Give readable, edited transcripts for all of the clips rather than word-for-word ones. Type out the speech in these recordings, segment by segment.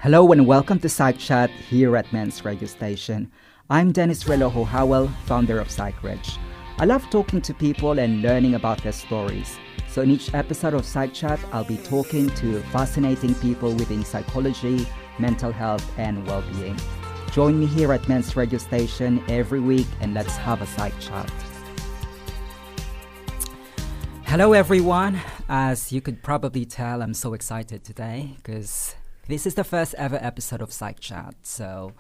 Hello and welcome to Psych Chat here at Men's Radio Station. I'm relojo-howell, founder of Psych Rich. I love talking to people and learning about their stories. So in each episode of Psych Chat, I'll be talking to fascinating people within psychology, mental health, and well-being. Join me here at Men's Radio Station every week and let's have a Psych Chat. Hello everyone. As you could probably tell, I'm so excited today because this is the first ever episode of Psych Chat. So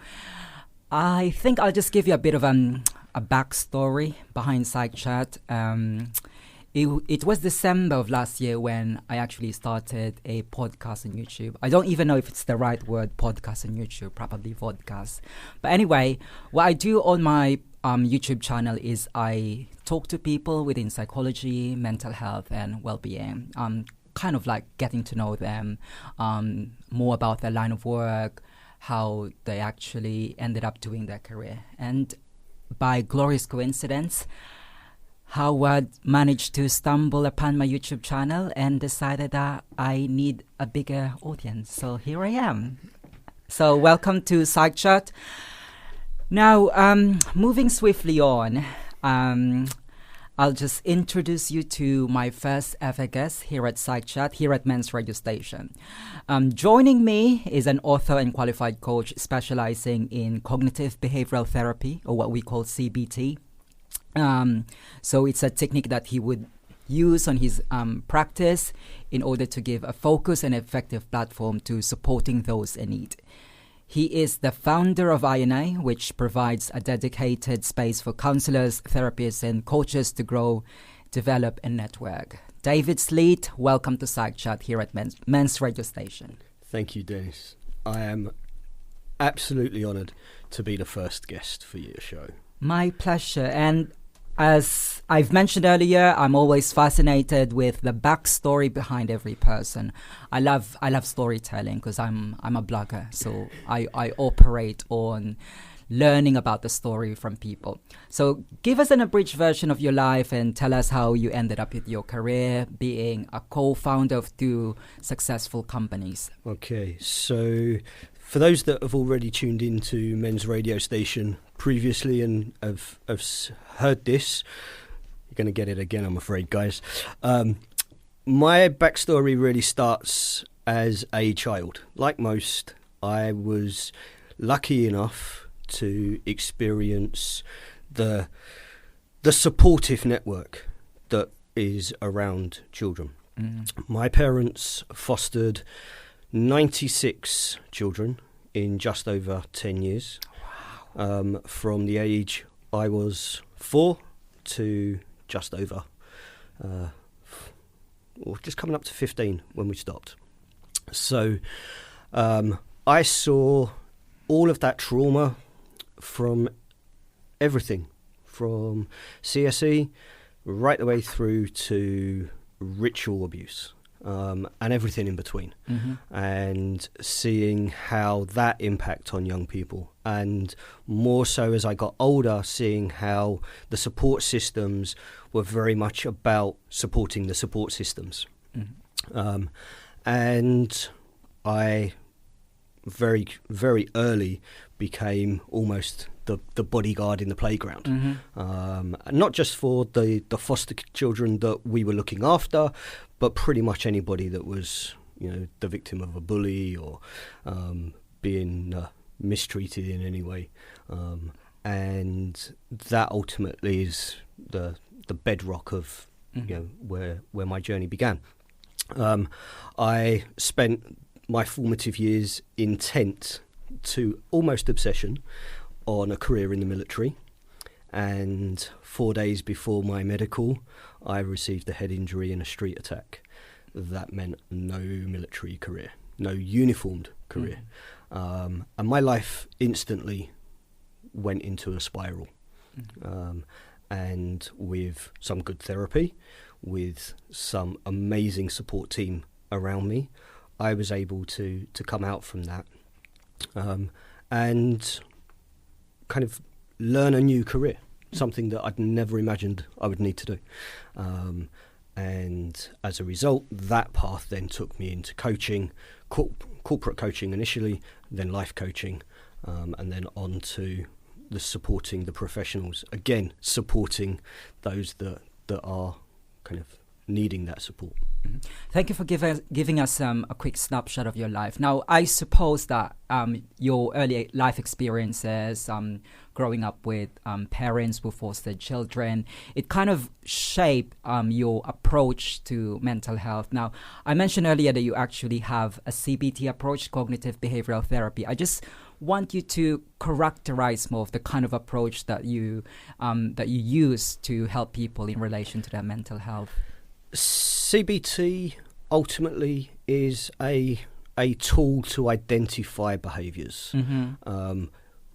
I think I'll just give you a bit of a backstory behind Psych Chat. It was December of last year when I actually started a podcast on YouTube. I don't even know if it's the right word, podcast on YouTube, probably vodcast. But anyway, what I do on my YouTube channel is I talk to people within psychology, mental health, and well-being. Kind of like getting to know them, more about their line of work, how they actually ended up doing their career. And by glorious coincidence, Howard managed to stumble upon my YouTube channel and decided that I need a bigger audience. So here I am. So welcome to Psych Chat. Now, moving swiftly on, I'll just introduce you to my first ever guest here at Psych Chat, here at Men's Radio Station. Joining me is an author and qualified coach specializing in cognitive behavioral therapy, or what we call CBT. So it's a technique that he would use on his practice in order to give a focused and effective platform to supporting those in need. He is the founder of Ayanay, which provides a dedicated space for counselors, therapists, and coaches to grow, develop, and network. David Sleet, welcome to Psych Chat here at Men's Radio Station. Thank you, Dennis. I am absolutely honoured to be the first guest for your show. My pleasure. And as I've mentioned earlier, I'm always fascinated with the backstory behind every person. I love storytelling because I'm a blogger, so I operate on learning about the story from people. So give us an abridged version of your life and tell us how you ended up with your career being a co-founder of 2 successful companies. Okay, so for those that have already tuned into Men's Radio Station previously and have heard this, you're going to get it again, I'm afraid, guys. My backstory really starts as a child. Like most, I was lucky enough to experience the supportive network that is around children. My parents fostered 96 children in just over 10 years. Wow. From the age I was 4 to just over, just coming up to 15 when we stopped. So I saw all of that trauma from everything, from CSE right the way through to ritual abuse. And everything in between, and seeing how that impact on young people, and more so as I got older, seeing how the support systems were very much about supporting the support systems. And I very, very early became almost the bodyguard in the playground, not just for the foster children that we were looking after, but pretty much anybody that was, the victim of a bully or being mistreated in any way. And that ultimately is the bedrock of where my journey began. I spent my formative years intent to almost obsession on a career in the military, and 4 days before my medical, I received a head injury in a street attack. That meant no military career, no uniformed career. And my life instantly went into a spiral. And with some good therapy, with some amazing support team around me, I was able to come out from that and kind of learn a new career, something that I'd never imagined I would need to do. And as a result, that path then took me into coaching, corporate coaching initially, then life coaching, and then on to the supporting the professionals, again supporting those that are kind of needing that support. Mm-hmm. Thank you for giving us a quick snapshot of your life. Now, I suppose that your early life experiences, growing up with parents who fostered children, it kind of shaped your approach to mental health. Now, I mentioned earlier that you actually have a CBT approach, cognitive behavioral therapy. I just want you to characterize more of the kind of approach that you use to help people in relation to their mental health. CBT ultimately is a tool to identify behaviours. Mm-hmm.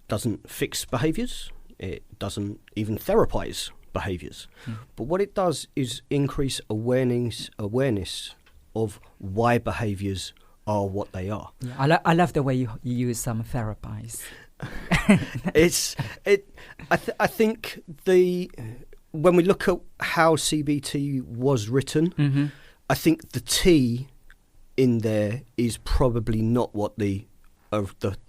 Doesn't fix behaviours. It doesn't even therapize behaviours. Mm. But what it does is increase awareness of why behaviours are what they are. Yeah, I love the way you use some therapies. I think when we look at how CBT was written, mm-hmm. I think the T in there is probably not what the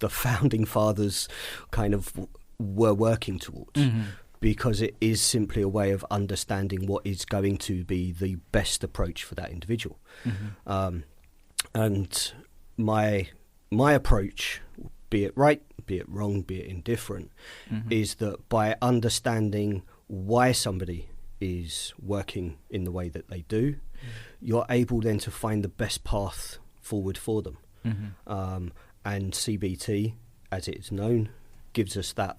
founding fathers kind of were working towards, mm-hmm. because it is simply a way of understanding what is going to be the best approach for that individual. Mm-hmm. And my approach, be it right, be it wrong, be it indifferent, mm-hmm. is that by understanding why somebody is working in the way that they do, mm-hmm. you're able then to find the best path forward for them. Mm-hmm. And CBT, as it's known, gives us that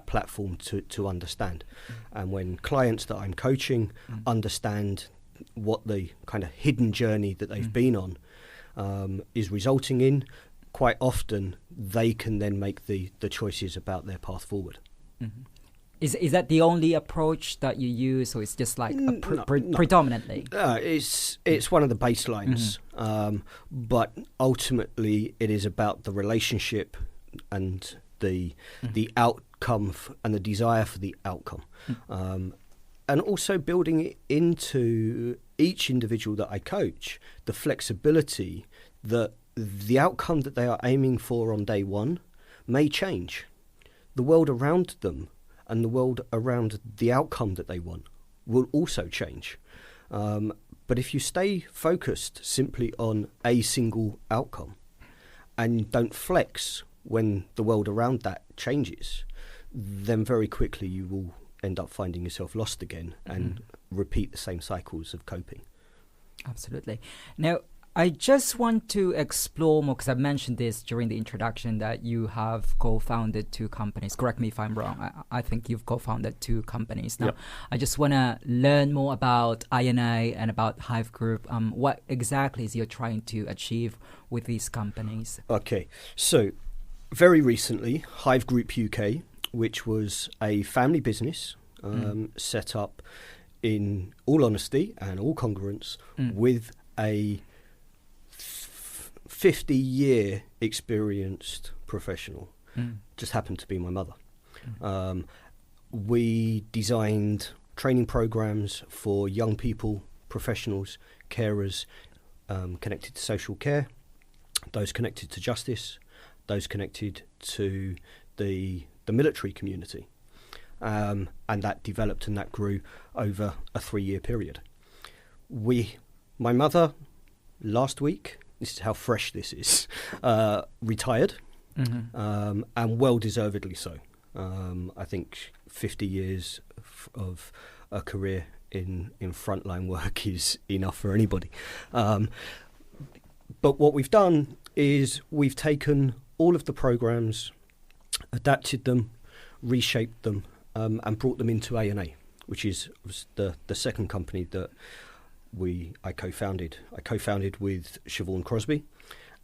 platform to understand. Mm-hmm. And when clients that I'm coaching mm-hmm. understand what the kind of hidden journey that they've mm-hmm. been on is resulting in, quite often they can then make the choices about their path forward. Mm-hmm. Is that the only approach that you use, or it's just like predominantly? It's one of the baselines, mm-hmm. But ultimately it is about the relationship and the outcome and the desire for the outcome, mm-hmm. And also building it into each individual that I coach, the flexibility that the outcome that they are aiming for on day one may change. The world around them and the world around the outcome that they want will also change. But if you stay focused simply on a single outcome and don't flex when the world around that changes, then very quickly you will end up finding yourself lost again and repeat the same cycles of coping. Absolutely. Now, I just want to explore more, because I mentioned this during the introduction, that you have co-founded 2 companies. Correct me if I'm wrong. I think you've co-founded 2 companies. Now, yep. I just want to learn more about Ayanay and about Hive Group. What exactly is you're trying to achieve with these companies? Okay, so very recently, Hive Group UK, which was a family business set up in all honesty and all congruence with a 50-year experienced professional, just happened to be my mother. We designed training programs for young people, professionals, carers, connected to social care, those connected to justice, those connected to the military community. And that developed and that grew over a 3-year period. My mother, last week, this is how fresh this is, retired, and well-deservedly so. I think 50 years of a career in frontline work is enough for anybody. But what we've done is we've taken all of the programs, adapted them, reshaped them, and brought them into Ayanay, which is the second company that I co-founded. I co-founded with Siobhan Crosby,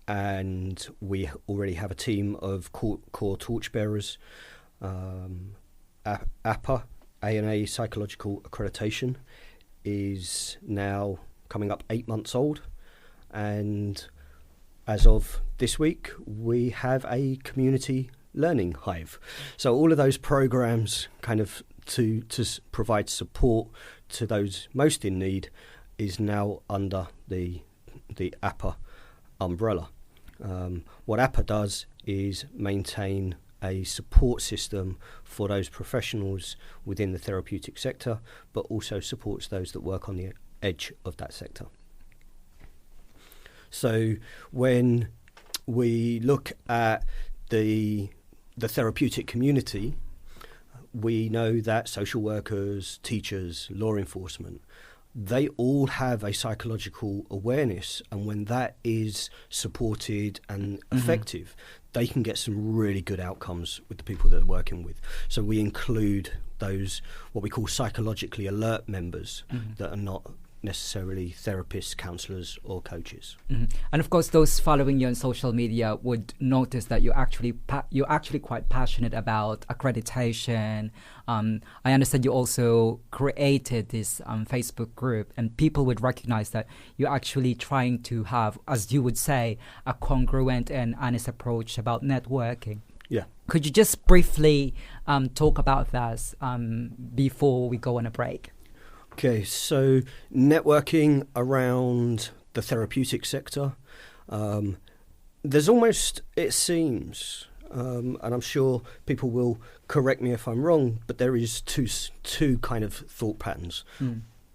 and we already have a team of core torchbearers. APA, Ayanay Psychological Accreditation, is now coming up 8 months old, and as of this week, we have a community learning hive. So all of those programs kind of to provide support to those most in need is now under the APA umbrella. What APA does is maintain a support system for those professionals within the therapeutic sector, but also supports those that work on the edge of that sector. So when we look at the therapeutic community, we know that social workers, teachers, law enforcement, they all have a psychological awareness, and when that is supported and effective, they can get some really good outcomes with the people that they're working with. So we include those what we call psychologically alert members that are not necessarily therapists, counsellors or coaches. And of course, those following you on social media would notice that you're actually quite passionate about accreditation. I understand you also created this Facebook group, and people would recognize that you're actually trying to have, as you would say, a congruent and honest approach about networking. Yeah. Could you just briefly talk about that before we go on a break? Okay, so networking around the therapeutic sector, there's almost, it seems, and I'm sure people will correct me if I'm wrong, but there is two kind of thought patterns.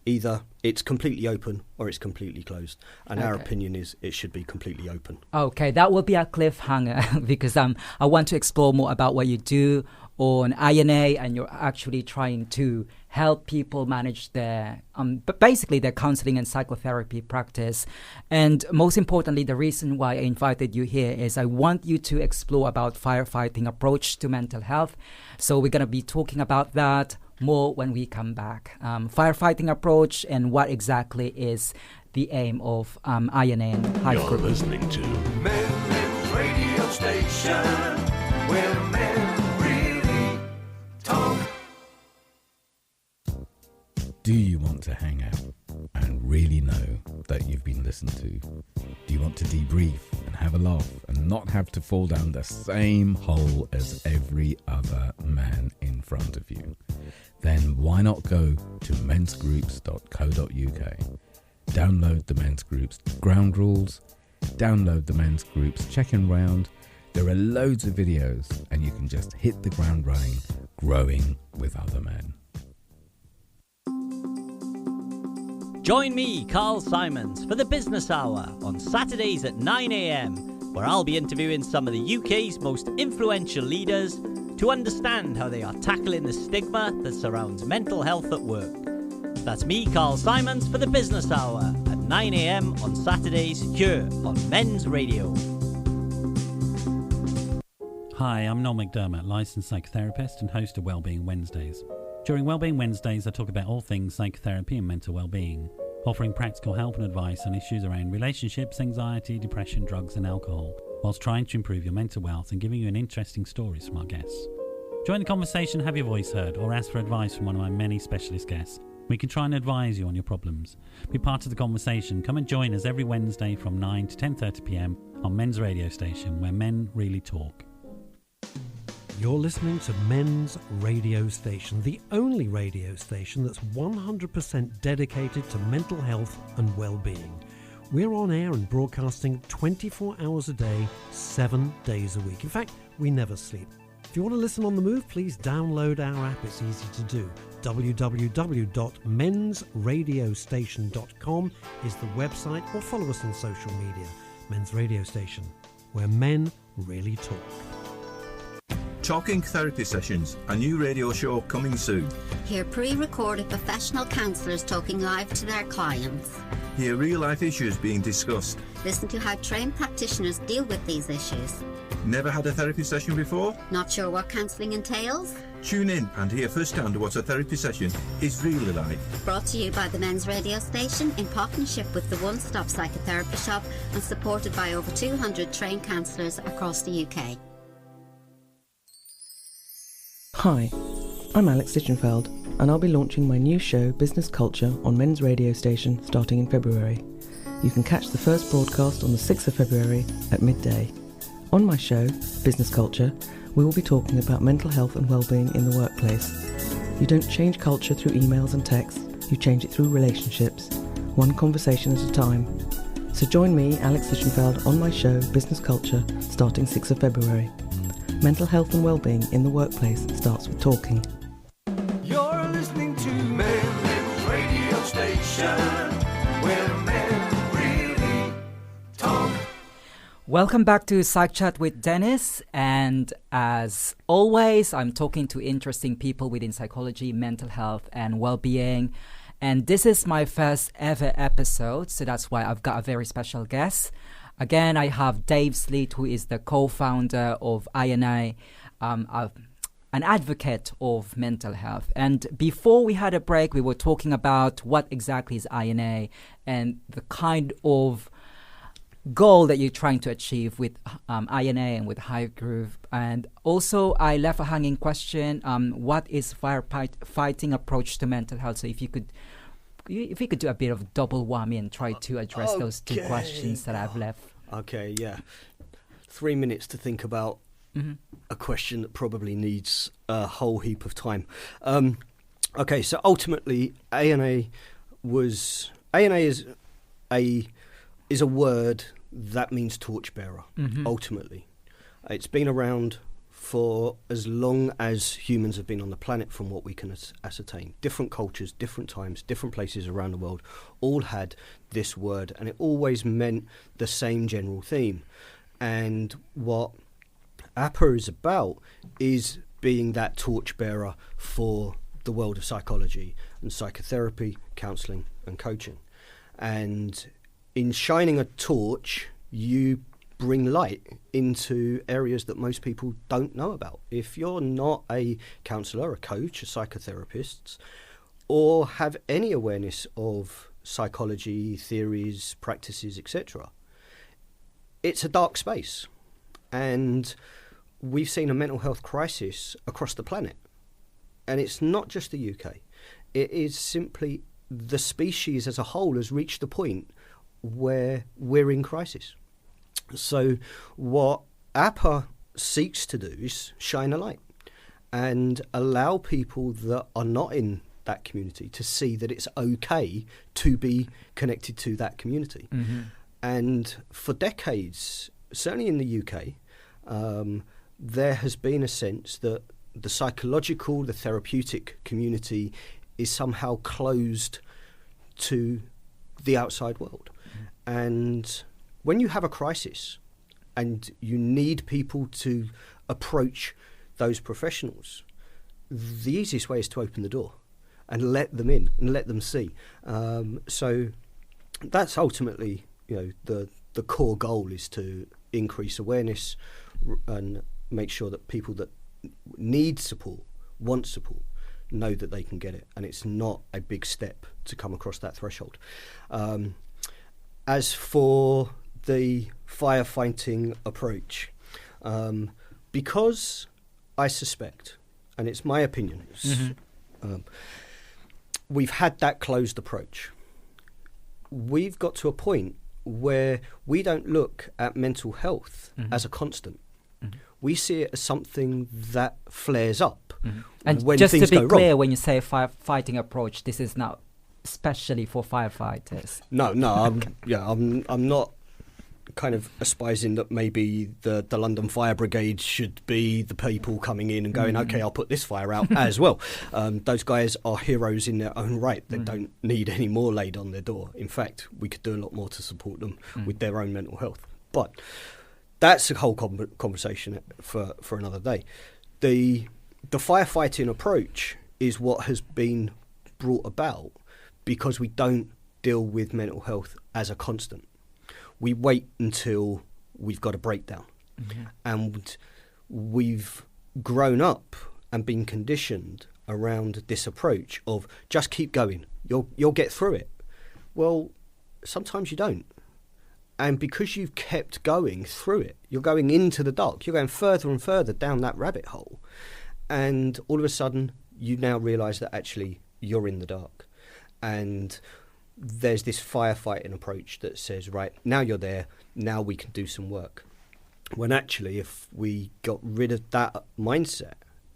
Either it's completely open or it's completely closed. And our opinion is it should be completely open. Okay, that will be a cliffhanger because I want to explore more about what you do on Ayanay, and you're actually trying to help people manage their, but basically their counseling and psychotherapy practice. And most importantly, the reason why I invited you here is I want you to explore about firefighting approach to mental health. So we're going to be talking about that more when we come back. Firefighting approach and what exactly is the aim of Ayanay and Hive You're Group. listening to Men's Radio Station, where men really talk. Do you want to hang out and really know that you've been listened to? Do you want to debrief and have a laugh and not have to fall down the same hole as every other man in front of you? Then why not go to mensgroups.co.uk, download the Men's Groups ground rules, download the Men's Groups check-in round. There are loads of videos and you can just hit the ground running, growing with other men. Join me, Carl Simons, for the Business Hour on Saturdays at 9 a.m, where I'll be interviewing some of the UK's most influential leaders to understand how they are tackling the stigma that surrounds mental health at work. That's me, Carl Simons, for the Business Hour at 9 a.m. on Saturdays here on Men's Radio. Hi, I'm Noel McDermott, licensed psychotherapist and host of Wellbeing Wednesdays. During Wellbeing Wednesdays, I talk about all things psychotherapy and mental well-being, offering practical help and advice on issues around relationships, anxiety, depression, drugs and alcohol, whilst trying to improve your mental health and giving you an interesting stories from our guests. Join the conversation, have your voice heard, or ask for advice from one of my many specialist guests. We can try and advise you on your problems. Be part of the conversation. Come and join us every Wednesday from 9 to 10:30 p.m. on Men's Radio Station, where men really talk. You're listening to Men's Radio Station, the only radio station that's 100% dedicated to mental health and well-being. We're on air and broadcasting 24 hours a day, 7 days a week. In fact, we never sleep. If you want to listen on the move, please download our app. It's easy to do. www.mensradiostation.com is the website, or follow us on social media. Men's Radio Station, where men really talk. Talking Therapy Sessions, a new radio show coming soon. Hear pre-recorded professional counsellors talking live to their clients. Hear real-life issues being discussed. Listen to how trained practitioners deal with these issues. Never had a therapy session before? Not sure what counselling entails? Tune in and hear firsthand what a therapy session is really like. Brought to you by the Men's Radio Station in partnership with the One Stop Psychotherapy Shop and supported by over 200 trained counsellors across the UK. Hi, I'm Alex Ditchenfeld, and I'll be launching my new show, Business Culture, on Men's Radio Station starting in February. You can catch the first broadcast on the 6th of February at midday. On my show, Business Culture, we will be talking about mental health and well-being in the workplace. You don't change culture through emails and texts, you change it through relationships, one conversation at a time. So join me, Alex Lichtenfeld, on my show Business Culture, starting 6th of February. Mental health and well-being in the workplace starts with talking. You're listening to Men's Radio Station, where men really talk. Welcome back to Psych Chat with Dennis, and as always, I'm talking to interesting people within psychology, mental health, and well-being. And this is my first ever episode, so that's why I've got a very special guest. Again, I have Dave Sleet, who is the co-founder of Ayanay, an advocate of mental health. And before we had a break, we were talking about what exactly is Ayanay and the kind of goal that you're trying to achieve with Ayanay and with Hive Groove. And also, I left a hanging question: what is firefighting approach to mental health? So if you could do a bit of double whammy and try to address those two questions that I've left. Okay, yeah. 3 minutes to think about a question that probably needs a whole heap of time. Okay, so ultimately, Ayanay is a word that means torchbearer, ultimately. It's been around for as long as humans have been on the planet, from what we can ascertain. Different cultures, different times, different places around the world all had this word, and it always meant the same general theme. And what APA is about is being that torchbearer for the world of psychology and psychotherapy, counselling and coaching. And in shining a torch, you bring light into areas that most people don't know about. If you're not a counsellor, a coach, a psychotherapist, or have any awareness of psychology, theories, practices, etc., it's a dark space. And we've seen a mental health crisis across the planet. And it's not just the UK. It is simply the species as a whole has reached the point where we're in crisis. So what APA seeks to do is shine a light and allow people that are not in that community to see that it's okay to be connected to that community. And for decades, certainly in the UK, there has been a sense that the psychological, the therapeutic community is somehow closed to the outside world. And when you have a crisis and you need people to approach those professionals, the easiest way is to open the door and let them in and let them see. So that's ultimately, the core goal is to increase awareness and make sure that people that need support, want support, know that they can get it. And it's not a big step to come across that threshold. As for the firefighting approach, because I suspect, and it's my opinion, we've had that closed approach. We've got to a point where we don't look at mental health as a constant. We see it as something that flares up And when just things to be go clear, wrong. when you say firefighting approach, this is not especially for firefighters. No, I'm not kind of espousing that maybe the London Fire Brigade should be the people coming in and going, okay, I'll put this fire out as well. Those guys are heroes in their own right. They don't need any more laid on their door. In fact, we could do a lot more to support them with their own mental health. But that's a whole conversation for another day. The firefighting approach is what has been brought about because we don't deal with mental health as a constant. We wait until we've got a breakdown. And we've grown up and been conditioned around this approach of just keep going, you'll get through it. Well, sometimes you don't. And because you've kept going through it, you're going into the dark, you're going further and further down that rabbit hole. And all of a sudden, you now realise that actually you're in the dark. And there's this firefighting approach that says, right, now you're there, now we can do some work. When actually, if we got rid of that mindset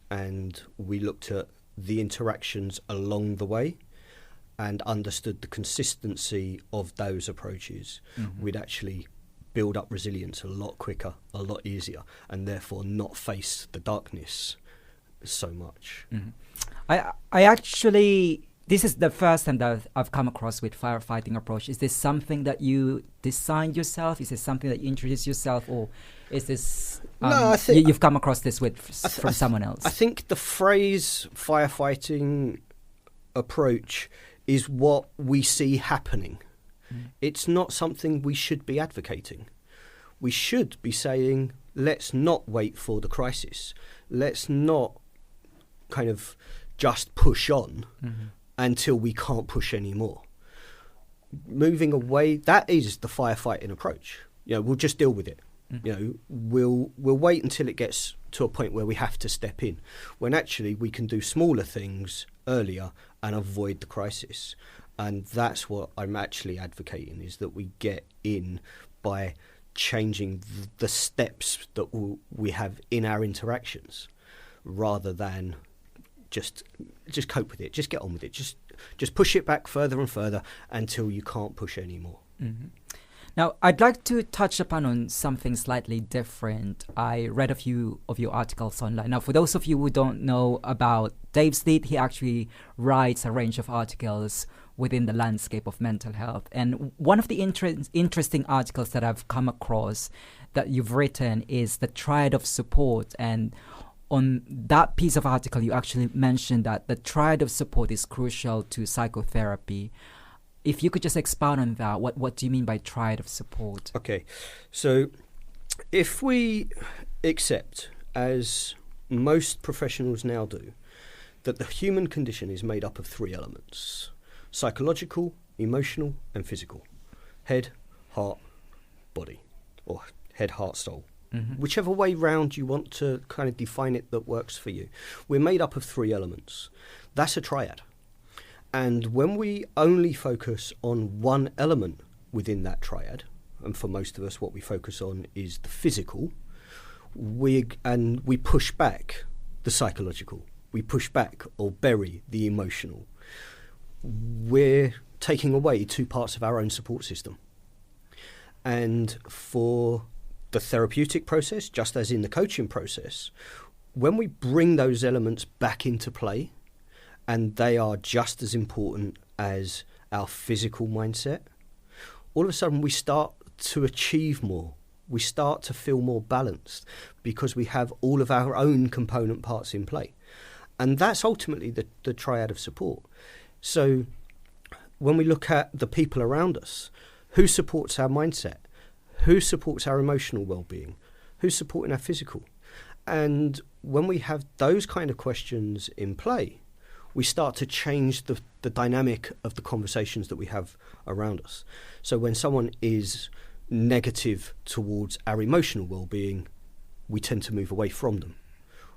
and we looked at the interactions along the way, and understood the consistency of those approaches, we'd actually build up resilience a lot quicker, a lot easier, and therefore not face the darkness so much. I actually, this is the first time that I've come across with firefighting approach. Is this something that you designed yourself? Is this something that you introduced yourself, or is this No, I think you've come across this from someone else? I think the phrase firefighting approach is what we see happening. It's not something we should be advocating. We should be saying, let's not wait for the crisis. Let's not kind of just push on until we can't push anymore. Moving away, that is the firefighting approach. We'll just deal with it. We'll wait until it gets to a point where we have to step in, when actually we can do smaller things earlier and avoid the crisis. And that's what I'm actually advocating, is that we get in by changing the steps that we have in our interactions, rather than just cope with it, just get on with it, just push it back further and further until you can't push anymore. Now, I'd like to touch upon on something slightly different. I read a few of your articles online. Now, for those of you who don't know about Dave Sleet, he actually writes a range of articles within the landscape of mental health. And one of the interesting articles that I've come across that you've written is the Triad of Support. And on that piece of article, you actually mentioned that the Triad of Support is crucial to psychotherapy. If you could just expound on that, what do you mean by Triad of Support? Okay, so if we accept, as most professionals now do, that the human condition is made up of 3 elements: psychological, emotional, and physical. Head, heart, body, or head, heart, soul. Whichever way round you want to kind of define it that works for you. We're made up of 3 elements. That's a triad. And when we only focus on one element within that triad, and for most of us what we focus on is the physical, we push back the psychological, we push back or bury the emotional, we're taking away 2 parts of our own support system. And for the therapeutic process, just as in the coaching process, when we bring those elements back into play, and they are just as important as our physical mindset, all of a sudden we start to achieve more. We start to feel more balanced because we have all of our own component parts in play. And that's ultimately the triad of support. So when we look at the people around us, who supports our mindset? Who supports our emotional well-being? Who's supporting our physical? And when we have those kind of questions in play, we start to change the dynamic of the conversations that we have around us. So when someone is negative towards our emotional well-being, we tend to move away from them.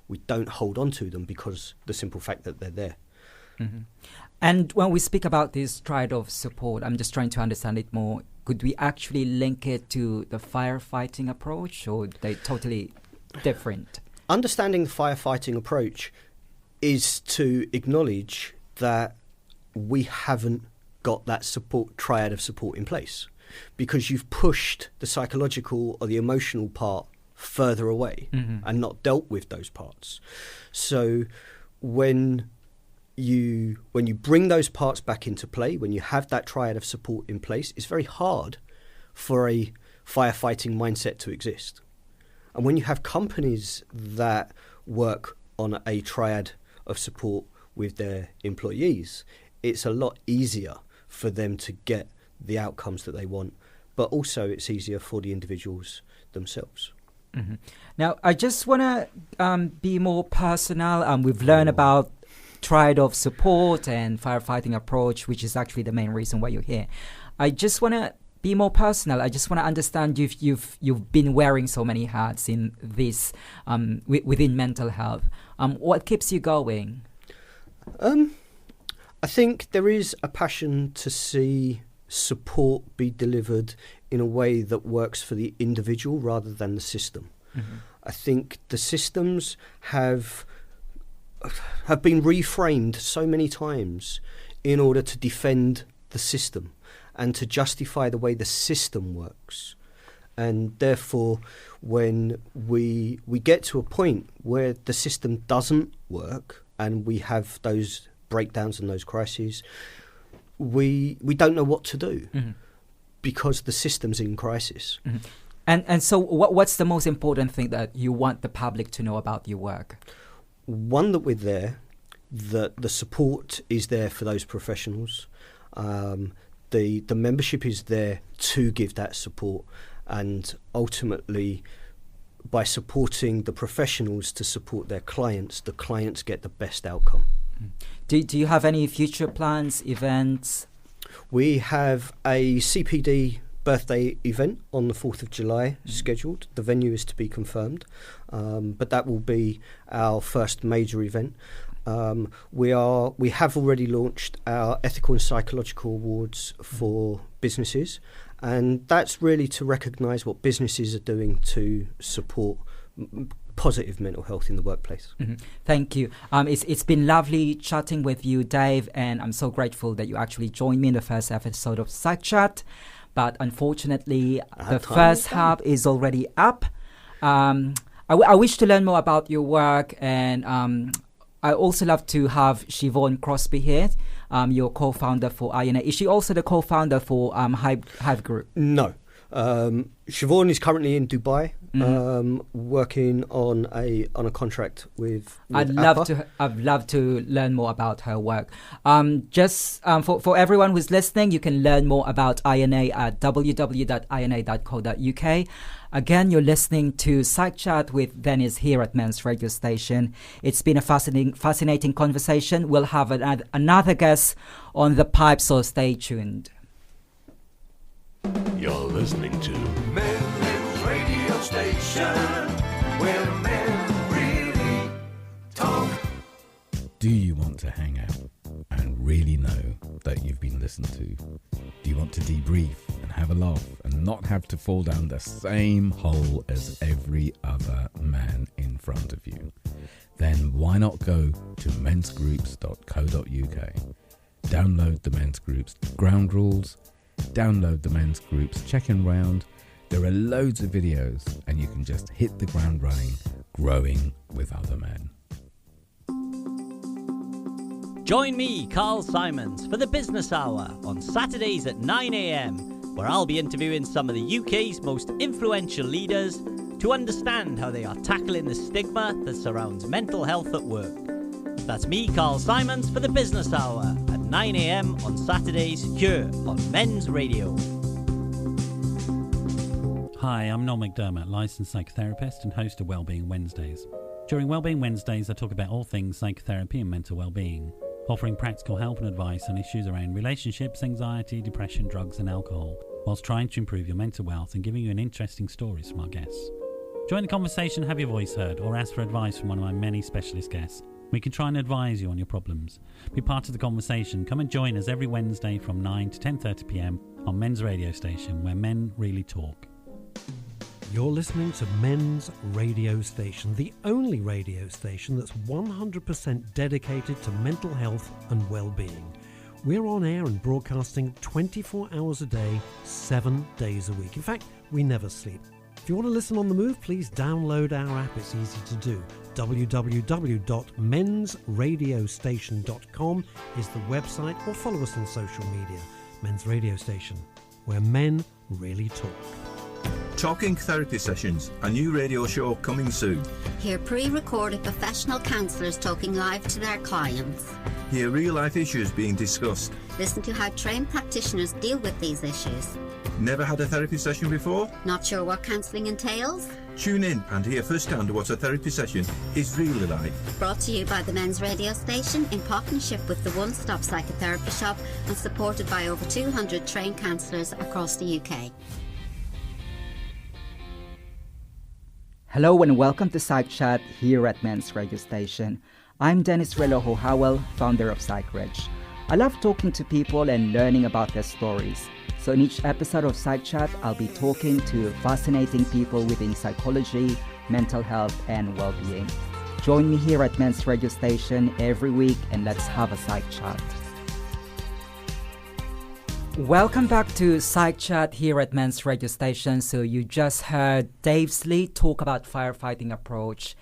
We don't hold on to them because the simple fact that they're there. And when we speak about this triad of support, I'm just trying to understand it more. Could we actually link it to the firefighting approach, or are they totally different? Understanding the firefighting approach is to acknowledge that we haven't got that triad of support in place, because you've pushed the psychological or the emotional part further away and not dealt with those parts. So when you bring those parts back into play, when you have that triad of support in place, it's very hard for a firefighting mindset to exist. And when you have companies that work on a triad of support with their employees, it's a lot easier for them to get the outcomes that they want, but also it's easier for the individuals themselves. Now, I just want to be more personal. We've learned about triad of support and firefighting approach, which is actually the main reason why you're here. I just want to be more personal. I just want to understand you've been wearing so many hats in this within mental health. What keeps you going? I think there is a passion to see support be delivered in a way that works for the individual rather than the system. I think the systems have been reframed so many times in order to defend the system and to justify the way the system works. And therefore, when we get to a point where the system doesn't work and we have those breakdowns and those crises, we don't know what to do because the system's in crisis. And so what's the most important thing that you want the public to know about your work? One, that we're there, that the support is there for those professionals. The membership is there to give that support, and ultimately, by supporting the professionals to support their clients, the clients get the best outcome. Do you have any future plans, events? We have a CPD birthday event on the 4th of July scheduled. The venue is to be confirmed, but that will be our first major event. We have already launched our Ethical and Psychological Awards for businesses, and that's really to recognise what businesses are doing to support positive mental health in the workplace. Thank you. It's been lovely chatting with you, Dave, and I'm so grateful that you actually joined me in the first episode of Psych Chat. But unfortunately, the first half is already up. I wish to learn more about your work, and I also love to have Siobhan Crosby here, your co-founder for Ayanay. Is she also the co-founder for Hive Group? No. Siobhan is currently in Dubai, working on a contract with I'd love to learn more about her work. For everyone who's listening, you can learn more about Ayanay at www.ayanay.co.uk. Again, you're listening to Psych Chat with Dennis here at Men's Radio Station. It's been a fascinating conversation. We'll have another guest on the pipe, so stay tuned. You're listening to Men's Radio Station, where men really talk. Do you want to hang out and really know that you've been listened to? Do you want to debrief and have a laugh and not have to fall down the same hole as every other man in front of you? Then why not go to mensgroups.co.uk, download the Men's Groups ground rules, download the Men's Groups check-in round. There are loads of videos and you can just hit the ground running, growing with other men. Join me, Carl Simons, for the Business Hour on Saturdays at 9 a.m, where I'll be interviewing some of the UK's most influential leaders to understand how they are tackling the stigma that surrounds mental health at work. That's me, Carl Simons, for the Business Hour at 9 a.m. on Saturdays here on Men's Radio. Hi, I'm Noel McDermott, licensed psychotherapist and host of Wellbeing Wednesdays. During Wellbeing Wednesdays, I talk about all things psychotherapy and mental well-being, offering practical help and advice on issues around relationships, anxiety, depression, drugs and alcohol, whilst trying to improve your mental health and giving you interesting stories from our guests. Join the conversation, have your voice heard, or ask for advice from one of my many specialist guests. We can try and advise you on your problems. Be part of the conversation. Come and join us every Wednesday from 9 to 10:30 p.m. on Men's Radio Station, where men really talk. You're listening to Men's Radio Station, the only radio station that's 100% dedicated to mental health and well-being. We're on air and broadcasting 24 hours a day, 7 days a week. In fact, we never sleep. If you want to listen on the move, please download our app. It's easy to do. www.mensradiostation.com is the website, or follow us on social media. Men's Radio Station, where men really talk. Talking Therapy Sessions, a new radio show coming soon. Hear pre-recorded professional counsellors talking live to their clients. Hear real-life issues being discussed. Listen to how trained practitioners deal with these issues. Never had a therapy session before? Not sure what counselling entails? Tune in and hear firsthand what a therapy session is really like. Brought to you by the Men's Radio Station in partnership with the One Stop Psychotherapy Shop and supported by over 200 trained counsellors across the UK. Hello and welcome to Psych Chat here at Men's Radio Station. I'm Dennis relojo-howell, founder of Psych Rich. I love talking to people and learning about their stories. So in each episode of Psych Chat, I'll be talking to fascinating people within psychology, mental health, and well-being. Join me here at Men's Radio Station every week and let's have a Psych Chat. Welcome back to Psych Chat here at Men's Radio Station. So you just heard Dave Sleet talk about firefighting approach.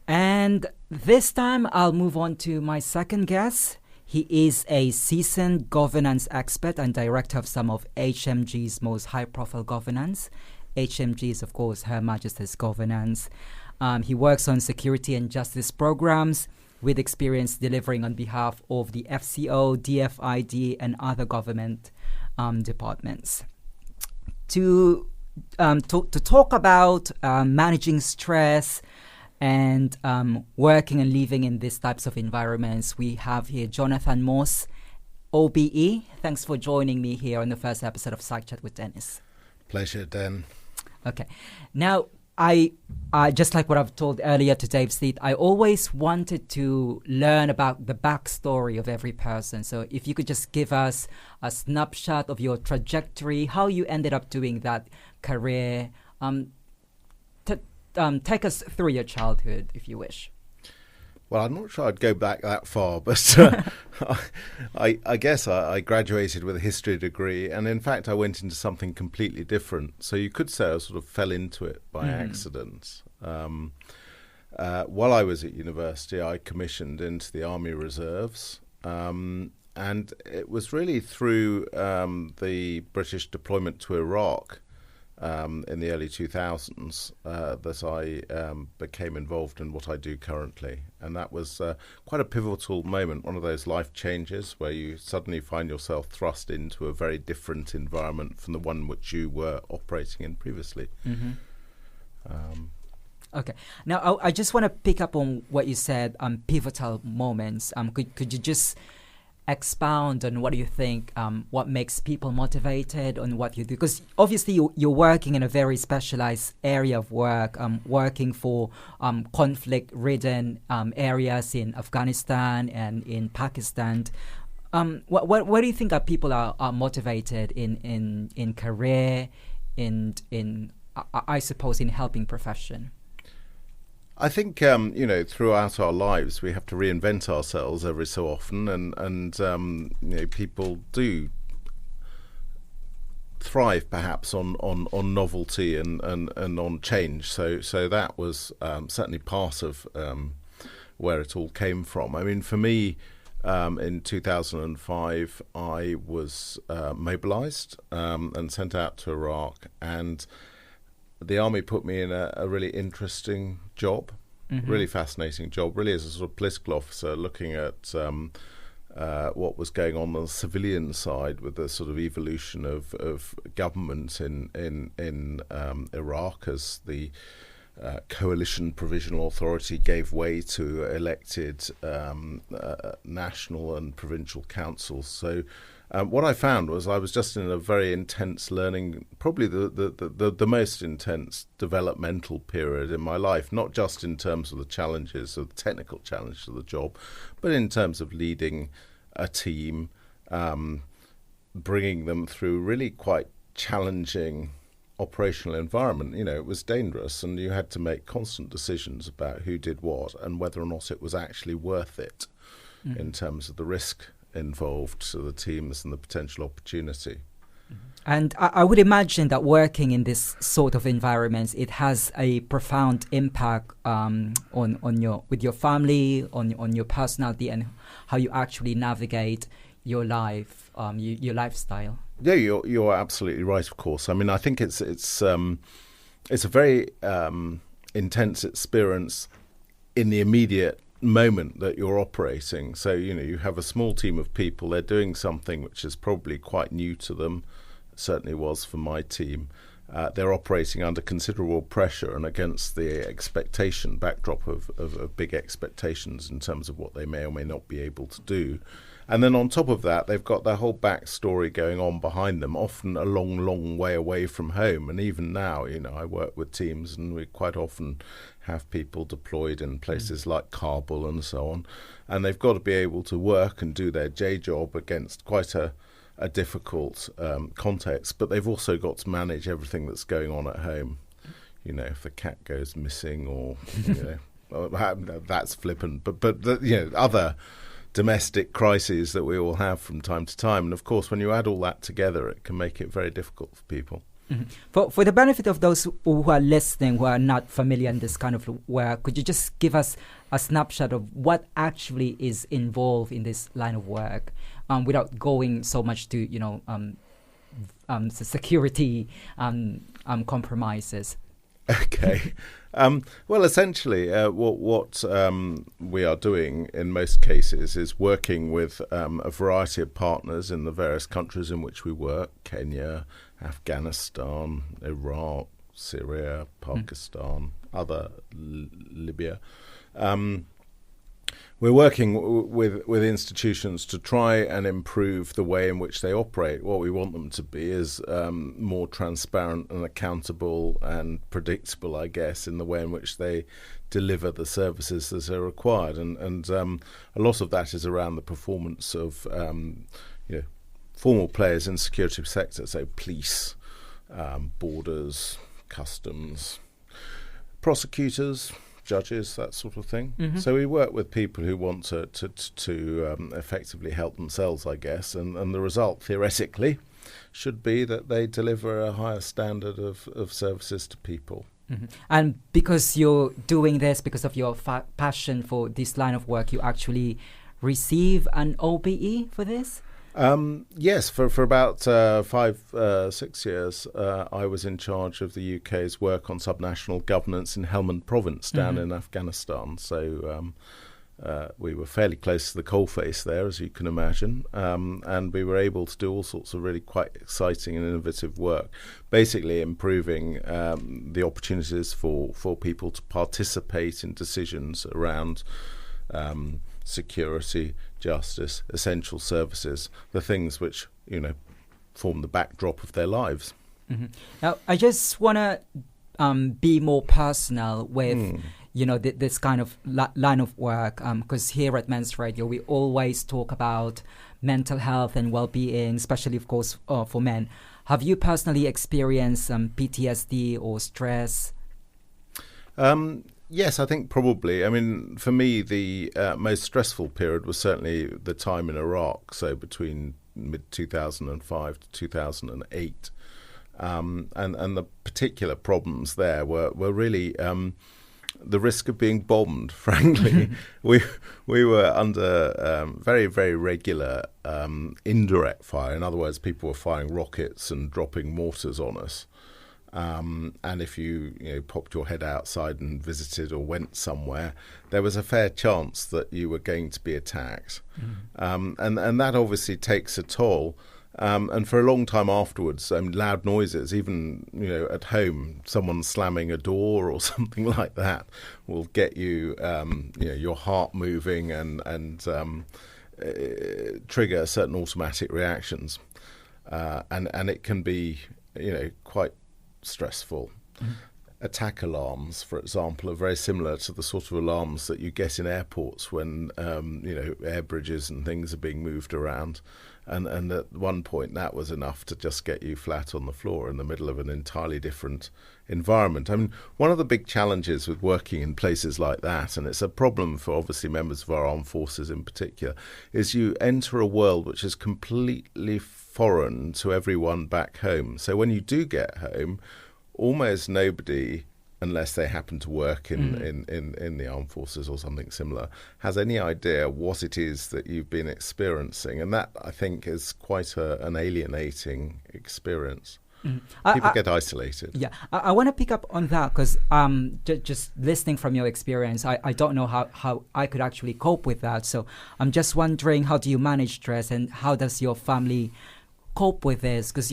And this time I'll move on to my second guest. He is a seasoned governance expert and director of some of HMG's most high-profile governance. HMG is, of course, Her Majesty's Governance. He works on security and justice programs with experience delivering on behalf of the FCO, DFID, and other government departments. To talk about managing stress and working and living in these types of environments, we have here Jonathan Moss Obe. Thanks for joining me here on the first episode of Psych Chat with Dennis. Pleasure, Dan. Okay. Now, I just like what I've told earlier to Dave Sleet, I always wanted to learn about the backstory of every person. So if you could just give us a snapshot of your trajectory, how you ended up doing that career. Take us through your childhood, if you wish. Well, I'm not sure I'd go back that far, but I guess I graduated with a history degree, and in fact I went into something completely different. So you could say I sort of fell into it by accident. While I was at university, I commissioned into the Army Reserves, and it was really through the British deployment to Iraq in the early 2000s that I became involved in what I do currently. And that was quite a pivotal moment, one of those life changes where you suddenly find yourself thrust into a very different environment from the one which you were operating in previously. Okay. Now, I just want to pick up on what you said, pivotal moments. Could you just expound on what do you think, what makes people motivated on what you do? Because obviously you're working in a very specialized area of work, working for conflict-ridden areas in Afghanistan and in Pakistan. What do you think people are motivated in career, in I suppose in helping profession? I think throughout our lives we have to reinvent ourselves every so often, and people do thrive perhaps on novelty and on change. So that was certainly part of where it all came from. I mean, for me, in 2005, I was mobilised and sent out to Iraq, and the Army put me in a really interesting job, really fascinating job, really as a sort of political officer, looking at what was going on the civilian side with the sort of evolution of government in Iraq as the coalition provisional authority gave way to elected national and provincial councils. So what I found was I was just in a very intense learning, probably the most intense developmental period in my life, not just in terms of the challenges, of the technical challenges of the job, but in terms of leading a team, bringing them through really quite challenging operational environment. It was dangerous, and you had to make constant decisions about who did what and whether or not it was actually worth it in terms of the risk involved to the teams and the potential opportunity. And I would imagine that working in this sort of environments, it has a profound impact with your family, on your personality, and how you actually navigate your life, your lifestyle. Yeah, you're absolutely right. Of course, I mean, I think it's a very intense experience in the immediate moment that you're operating. So you have a small team of people. They're doing something which is probably quite new to them. It certainly was for my team. They're operating under considerable pressure and against the expectation backdrop of big expectations in terms of what they may or may not be able to do. And then on top of that, they've got their whole backstory going on behind them, often a long, long way away from home. And even now, I work with teams, and we quite often have people deployed in places like Kabul and so on. And they've got to be able to work and do their J job against quite a difficult context. But they've also got to manage everything that's going on at home. If the cat goes missing or, that's flippant. But other domestic crises that we all have from time to time. And of course, when you add all that together, it can make it very difficult for people. Mm-hmm. For the benefit of those who are listening, who are not familiar in this kind of work, could you just give us a snapshot of what actually is involved in this line of work, without going so much to, security compromises? Okay. Well, essentially, what we are doing in most cases is working with a variety of partners in the various countries in which we work: Kenya, Afghanistan, Iraq, Syria, Pakistan, Libya. We're working with institutions to try and improve the way in which they operate. What we want them to be is more transparent and accountable and predictable, I guess, in the way in which they deliver the services that are required. And a lot of that is around the performance of formal players in the security sector, so police, borders, customs, prosecutors, judges, that sort of thing. Mm-hmm. So we work with people who want to effectively help themselves, I guess, and the result, theoretically, should be that they deliver a higher standard of services to people. Mm-hmm. And because you're doing this, because of your passion for this line of work, you actually receive an OBE for this? Yes, for about 5-6 years, I was in charge of the UK's work on subnational governance in Helmand Province down in Afghanistan. So we were fairly close to the coalface there, as you can imagine, and we were able to do all sorts of really quite exciting and innovative work, basically improving the opportunities for people to participate in decisions around security, justice, essential services, the things which, form the backdrop of their lives. Mm-hmm. Now, I just want to be more personal with, this kind of line of work, because here at Men's Radio, we always talk about mental health and well-being, especially, of course, for men. Have you personally experienced PTSD or stress? Yes, I think probably. I mean, for me, the most stressful period was certainly the time in Iraq, so between mid-2005 to 2008. And the particular problems there were really the risk of being bombed, frankly. we were under very, very regular indirect fire. In other words, people were firing rockets and dropping mortars on us. And if you popped your head outside and visited or went somewhere, there was a fair chance that you were going to be attacked. And that obviously takes a toll. And for a long time afterwards, loud noises, even at home, someone slamming a door or something like that, will get you, your heart moving and trigger certain automatic reactions. And it can be, quite stressful. Attack alarms, for example, are very similar to the sort of alarms that you get in airports when air bridges and things are being moved around, and at one point that was enough to just get you flat on the floor in the middle of an entirely different environment. I mean, one of the big challenges with working in places like that, and it's a problem for obviously members of our armed forces in particular, is you enter a world which is completely foreign to everyone back home. So when you do get home, almost nobody, unless they happen to work in the armed forces or something similar, has any idea what it is that you've been experiencing. And that, I think, is quite an alienating experience. People get isolated. Yeah, I want to pick up on that because just listening from your experience, I don't know how I could actually cope with that. So I'm just wondering, how do you manage stress and how does your family cope with this? Because,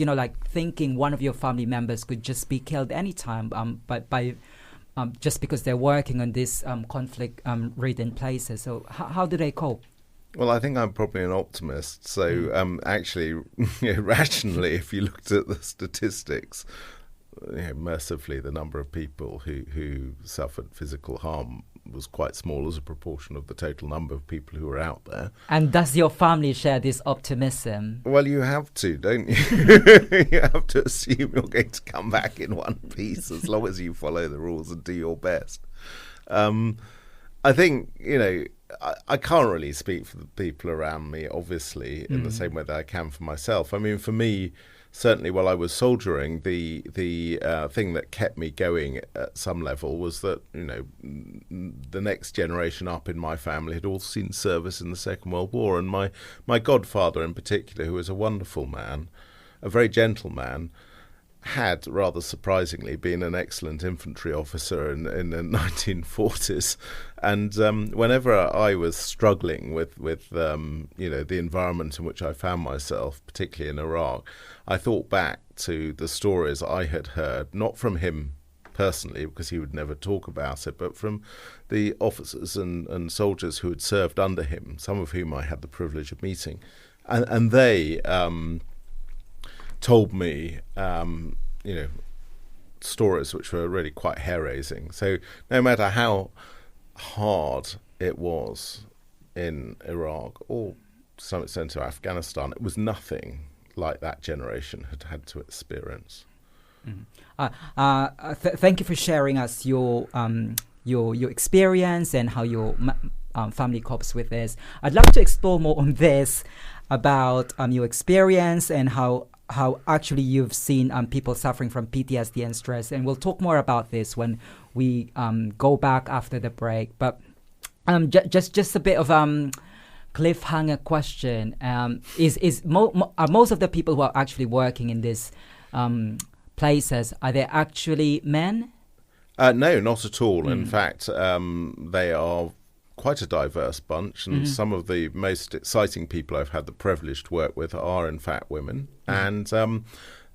thinking one of your family members could just be killed anytime by just because they're working on these conflict-ridden places. So how do they cope? Well, I think I'm probably an optimist. So actually, rationally, if you looked at the statistics, mercifully, the number of people who suffered physical harm was quite small as a proportion of the total number of people who were out there. And does your family share this optimism? Well, you have to, don't you? You have to assume you're going to come back in one piece as long as you follow the rules and do your best. I think, I can't really speak for the people around me, obviously, in the same way that I can for myself. I mean, for me, certainly while I was soldiering, the thing that kept me going at some level was that, the next generation up in my family had all seen service in the Second World War. And my godfather in particular, who was a wonderful man, a very gentle man, had, rather surprisingly, been an excellent infantry officer in the 1940s. And whenever I was struggling with the environment in which I found myself, particularly in Iraq, I thought back to the stories I had heard, not from him personally, because he would never talk about it, but from the officers and soldiers who had served under him, some of whom I had the privilege of meeting. And they told me, stories which were really quite hair-raising. So no matter how hard it was in Iraq, or to some extent to Afghanistan, it was nothing like that generation had to experience. Thank you for sharing us your experience and how your family copes with this. I'd love to explore more on this, about your experience and how actually you've seen people suffering from PTSD and stress. And we'll talk more about this when we go back after the break. But just a bit of cliffhanger question. Are most of the people who are actually working in these places, are they actually men? No, not at all. In fact, they are quite a diverse bunch, and some of the most exciting people I've had the privilege to work with are in fact women, and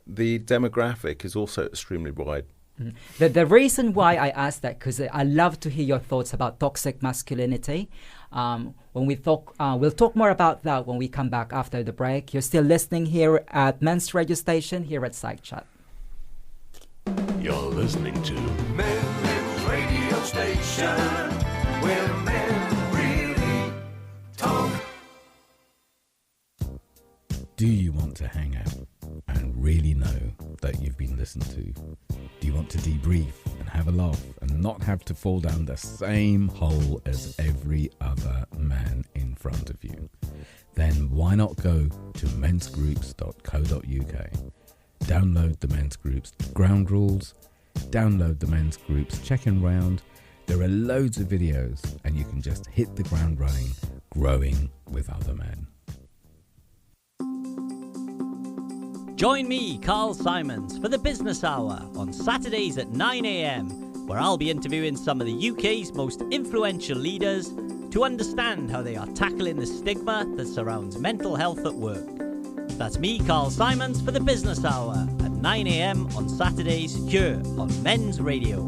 the demographic is also extremely wide. The reason why I asked that, because I love to hear your thoughts about toxic masculinity. When we talk, we'll talk more about that when we come back after the break. You're still listening here at Men's Radio Station, here at Psych Chat. You're listening to Men's Radio Station, where men really talk. Do you want to hang out and really know that you've been listened to? Do you want to debrief and have a laugh and not have to fall down the same hole as every other man in front of you? Then why not go to mensgroups.co.uk? Download the Men's Groups ground rules, download the Men's Groups check-in round. There are loads of videos and you can just hit the ground running, growing with other men. Join me, Carl Simons, for the Business Hour on Saturdays at 9 a.m, where I'll be interviewing some of the UK's most influential leaders to understand how they are tackling the stigma that surrounds mental health at work. That's me, Carl Simons, for the Business Hour at 9 a.m. on Saturdays here on Men's Radio.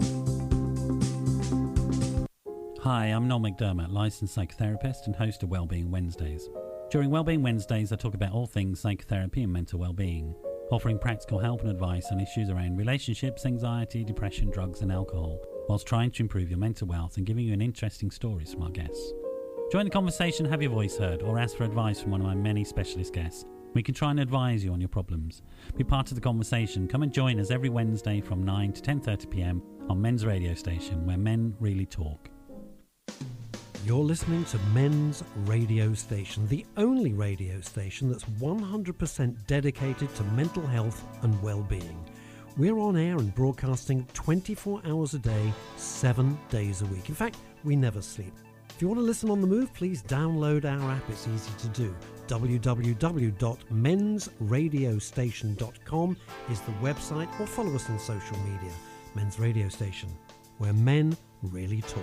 Hi, I'm Noel McDermott, licensed psychotherapist and host of Wellbeing Wednesdays. During Wellbeing Wednesdays, I talk about all things psychotherapy and mental well-being, offering practical help and advice on issues around relationships, anxiety, depression, drugs and alcohol, whilst trying to improve your mental health and giving you an interesting stories from our guests. Join the conversation, have your voice heard, or ask for advice from one of my many specialist guests. We can try and advise you on your problems. Be part of the conversation. Come and join us every Wednesday from 9 to 10:30 p.m. on Men's Radio Station, where men really talk. You're listening to Men's Radio Station, the only radio station that's 100% dedicated to mental health and well-being. We're on air and broadcasting 24 hours a day, 7 days a week. In fact, we never sleep. If you want to listen on the move, please download our app. It's easy to do. www.mensradiostation.com is the website, or follow us on social media. Men's Radio Station, where men really talk.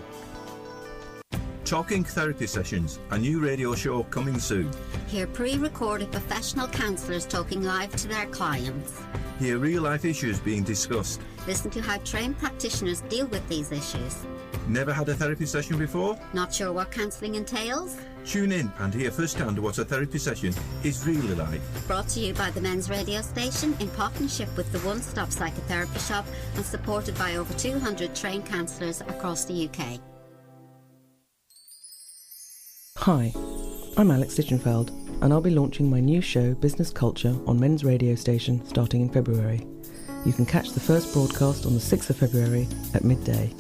Talking Therapy Sessions, a new radio show coming soon. Hear pre-recorded professional counsellors talking live to their clients. Hear real-life issues being discussed. Listen to how trained practitioners deal with these issues. Never had a therapy session before? Not sure what counselling entails? Tune in and hear firsthand what a therapy session is really like. Brought to you by the Men's Radio Station in partnership with the One Stop Psychotherapy Shop and supported by over 200 trained counsellors across the UK. Hi, I'm Alex Ditchenfeld, and I'll be launching my new show, Business Culture, on Men's Radio Station starting in February. You can catch the first broadcast on the 6th of February at midday.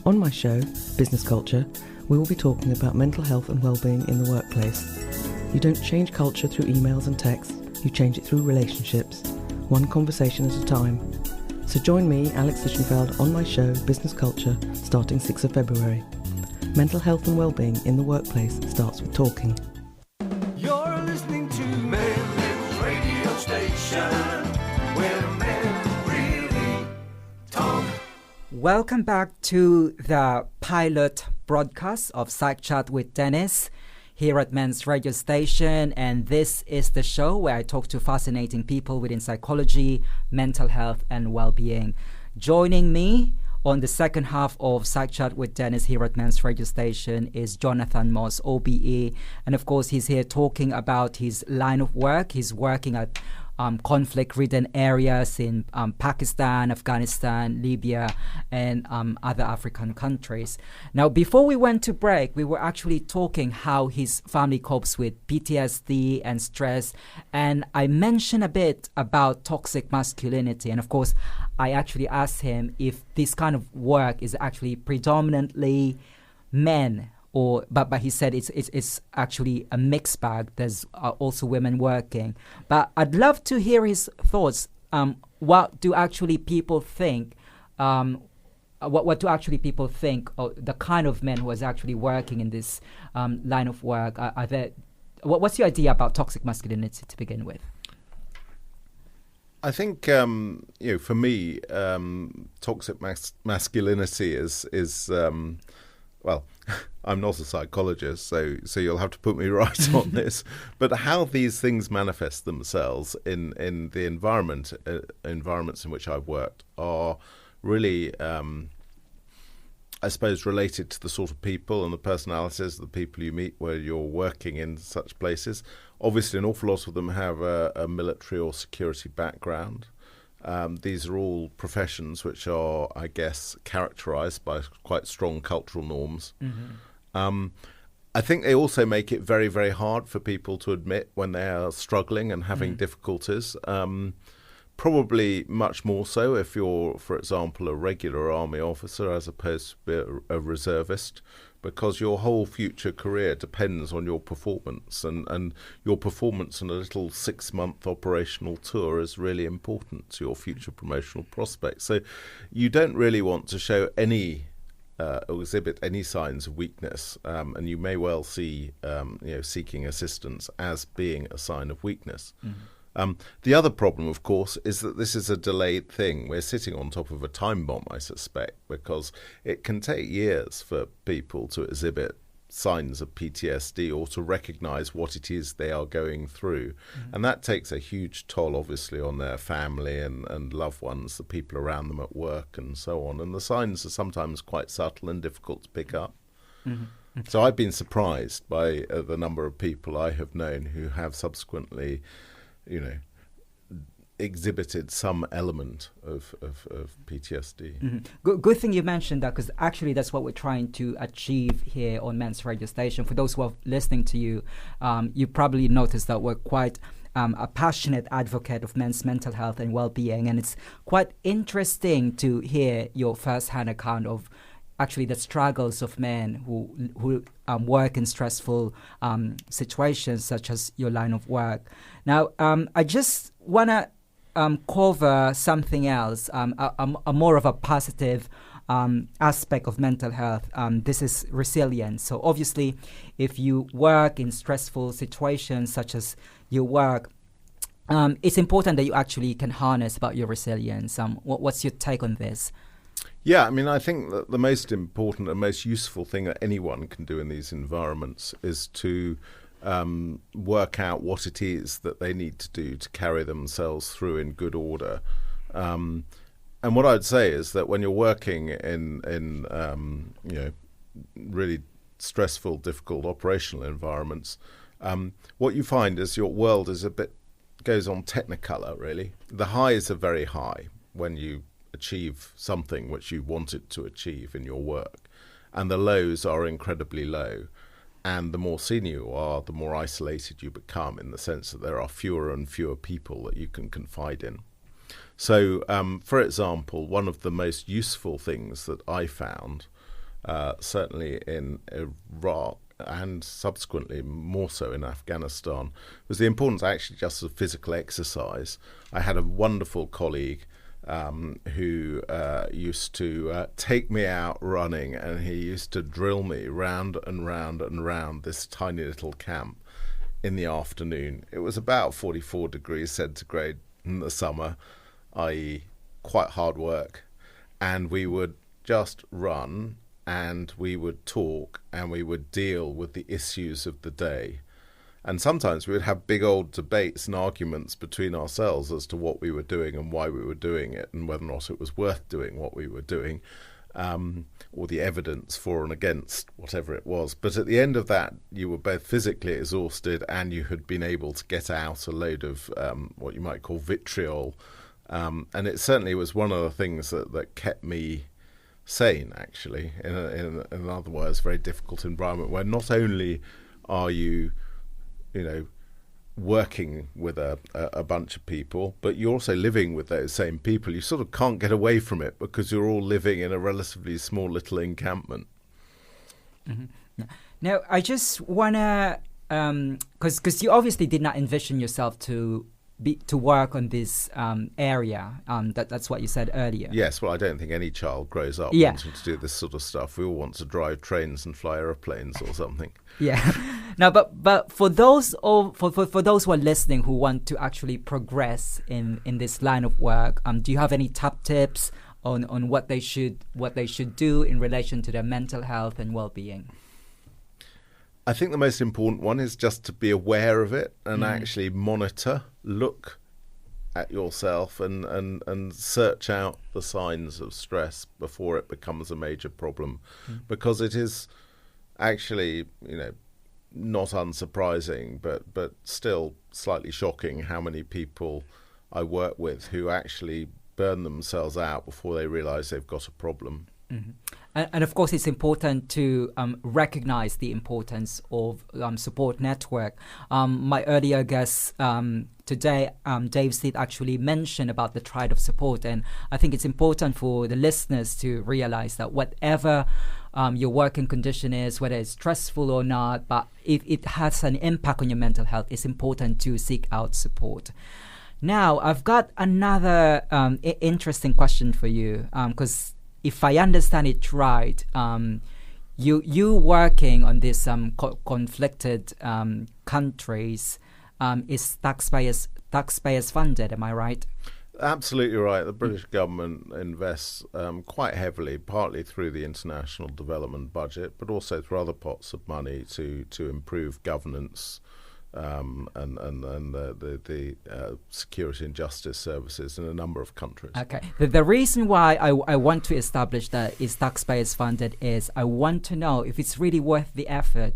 On my show, Business Culture, We will be talking about mental health and well-being in the workplace. You don't change culture through emails and texts, you change it through relationships, one conversation at a time. So join me, Alex Lichtenfeld, on my show, Business Culture, starting 6th of February. Mental health and well-being in the workplace starts with talking. You're listening to Men's Radio Station, where men really talk. Welcome back to the pilot broadcast of Psych Chat with Dennis here at Men's Radio Station, and this is the show where I talk to fascinating people within psychology, mental health and well-being. Joining me on the second half of Psych Chat with Dennis here at Men's Radio Station is Jonathan Moss Obe, and of course he's here talking about his line of work. He's working at conflict-ridden areas in Pakistan, Afghanistan, Libya, and other African countries. Now, before we went to break, we were actually talking how his family copes with PTSD and stress, and I mentioned a bit about toxic masculinity, and of course, I actually asked him if this kind of work is actually predominantly men, but he said it's actually a mixed bag. There's also women working. But I'd love to hear his thoughts. What do actually people think? What do actually people think of the kind of men who is actually working in this line of work? What's your idea about toxic masculinity to begin with? I think for me, toxic masculinity is well, I'm not a psychologist, so you'll have to put me right on this. But how these things manifest themselves in the environments in which I've worked are really, I suppose, related to the sort of people and the personalities of the people you meet where you're working in such places. Obviously, an awful lot of them have a military or security background. These are all professions which are, I guess, characterised by quite strong cultural norms. Mm-hmm. I think they also make it very, very hard for people to admit when they are struggling and having difficulties. Probably much more so if you're, for example, a regular army officer as opposed to a reservist, because your whole future career depends on your performance, and your performance on a little 6-month operational tour is really important to your future promotional prospects. So you don't really want to show any or exhibit any signs of weakness, and you may well see seeking assistance as being a sign of weakness. The other problem, of course, is that this is a delayed thing. We're sitting on top of a time bomb, I suspect, because it can take years for people to exhibit signs of PTSD or to recognise what it is they are going through. And that takes a huge toll, obviously, on their family and loved ones, the people around them at work and so on. And the signs are sometimes quite subtle and difficult to pick up. So I've been surprised by the number of people I have known who have subsequently exhibited some element of PTSD. Good thing you mentioned that, because actually that's what we're trying to achieve here on Men's Radio Station. For those who are listening to you, you probably noticed that we're quite a passionate advocate of men's mental health and well-being, and it's quite interesting to hear your first-hand account of actually the struggles of men who work in stressful situations such as your line of work. Now, I just want to cover something else, a more of a positive aspect of mental health. This is resilience. So obviously, if you work in stressful situations such as your work, it's important that you actually can harness about your resilience. What's your take on this? Yeah, I mean, I think that the most important and most useful thing that anyone can do in these environments is to work out what it is that they need to do to carry themselves through in good order. And what I'd say is that when you're working in really stressful, difficult operational environments, what you find is your world is goes on technicolor, really. The highs are very high when you achieve something which you wanted to achieve in your work, and the lows are incredibly low. And the more senior you are, the more isolated you become, in the sense that there are fewer and fewer people that you can confide in. So, for example, one of the most useful things that I found certainly in Iraq and subsequently more so in Afghanistan, was the importance actually just of physical exercise. I had a wonderful colleague who used to take me out running, and he used to drill me round and round and round this tiny little camp in the afternoon. It was about 44 degrees centigrade in the summer, i.e. quite hard work, and we would just run and we would talk and we would deal with the issues of the day. And sometimes we would have big old debates and arguments between ourselves as to what we were doing and why we were doing it and whether or not it was worth doing what we were doing, or the evidence for and against whatever it was. But at the end of that, you were both physically exhausted and you had been able to get out a load of what you might call vitriol. And it certainly was one of the things that kept me sane, actually, in an otherwise very difficult environment where not only are you working with a bunch of people, but you're also living with those same people. You sort of can't get away from it because you're all living in a relatively small little encampment. Mm-hmm. Now, I just want to, because you obviously did not envision yourself to work on this area. That's what you said earlier. Yes, well, I don't think any child grows up wanting to do this sort of stuff. We all want to drive trains and fly aeroplanes or something. Yeah. Now, but for those for those who are listening who want to actually progress in this line of work, do you have any top tips on what they should do in relation to their mental health and well-being? I think the most important one is just to be aware of it and actually monitor, look at yourself and search out the signs of stress before it becomes a major problem, because it is actually, not unsurprising, but still slightly shocking how many people I work with who actually burn themselves out before they realize they've got a problem. Mm-hmm. And of course, it's important to recognize the importance of support network. My earlier guest today, David Sleet, actually mentioned about the Triad of Support, and I think it's important for the listeners to realize that whatever your working condition is, whether it's stressful or not, but if it has an impact on your mental health, it's important to seek out support. Now, I've got another interesting question for you, because if I understand it right, you working on this conflicted countries is taxpayers funded. Am I right? Absolutely right. The British government invests quite heavily, partly through the international development budget, but also through other pots of money to improve governance and the security and justice services in a number of countries. Okay. The reason why I want to establish that is taxpayers funded is I want to know if it's really worth the effort.